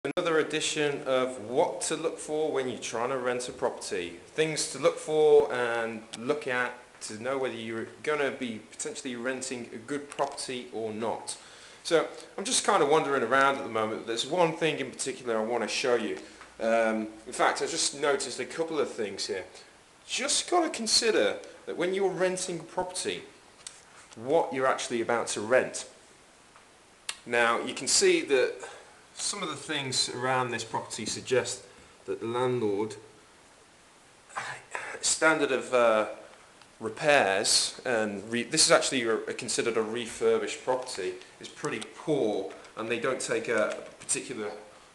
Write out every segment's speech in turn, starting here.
Another edition of what to look for when you're trying to rent a property. Things to look for and look at to know whether you're going to be potentially renting a good property or not. So I'm just kind of wandering around at the moment. There's one thing in particular I want to show you. In fact, I just noticed a couple of things here. Just got to consider that when you're renting a property, what you're actually about to rent. Now you can see that some of the things around this property suggest that the landlord standard of repairs, and this is actually considered a refurbished property, is pretty poor, and they don't take a particular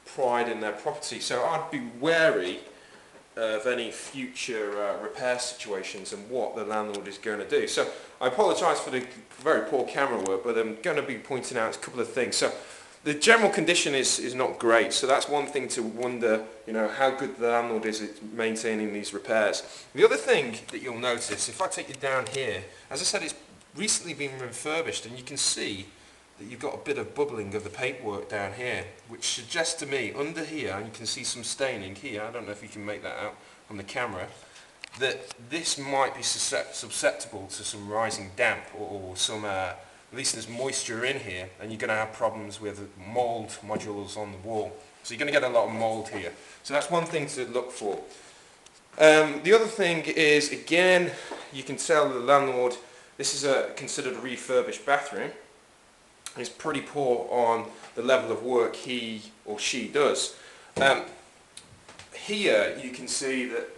pride in their property. So I'd be wary of any future repair situations and what the landlord is going to do. So I apologise for the very poor camera work, but I'm going to be pointing out a couple of things. So the general condition is not great, so that's one thing to wonder, how good the landlord is at maintaining these repairs. The other thing that you'll notice, if I take you down here, as I said, it's recently been refurbished, and you can see that you've got a bit of bubbling of the paintwork down here, which suggests to me, under here, and you can see some staining here, I don't know if you can make that out on the camera, that this might be susceptible to some rising damp or some at least there's moisture in here, and you're going to have problems with mould modules on the wall. So you're going to get a lot of mould here. So that's one thing to look for. The other thing is, again, you can tell the landlord, this is considered a refurbished bathroom. It's pretty poor on the level of work he or she does. Here you can see that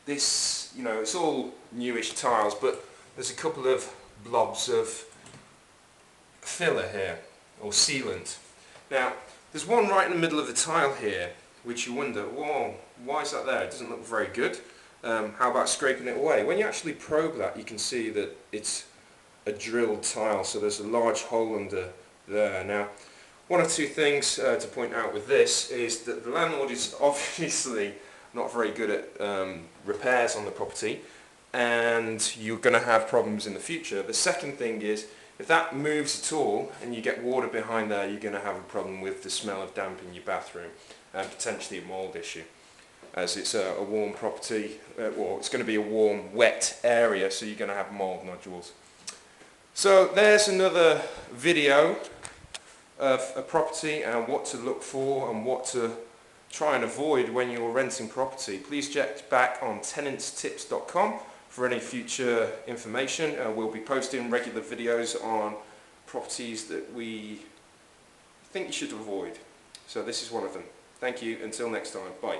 this, it's all newish tiles, but there's a couple of blobs of filler here, or sealant. Now, there's one right in the middle of the tile here, which you wonder, whoa, why is that there? It doesn't look very good. How about scraping it away? When you actually probe that, you can see that it's a drilled tile, so there's a large hole under there. Now, one or two things to point out with this is that the landlord is obviously not very good at repairs on the property, and you're going to have problems in the future. The second thing is, if that moves at all and you get water behind there, you're going to have a problem with the smell of damp in your bathroom and potentially a mould issue, as it's a warm property, or it's going to be a warm, wet area, so you're going to have mould nodules. So there's another video of a property and what to look for and what to try and avoid when you're renting property. Please check back on tenantstips.com for any future information. We'll be posting regular videos on properties that we think you should avoid. So this is one of them. Thank you. Until next time. Bye.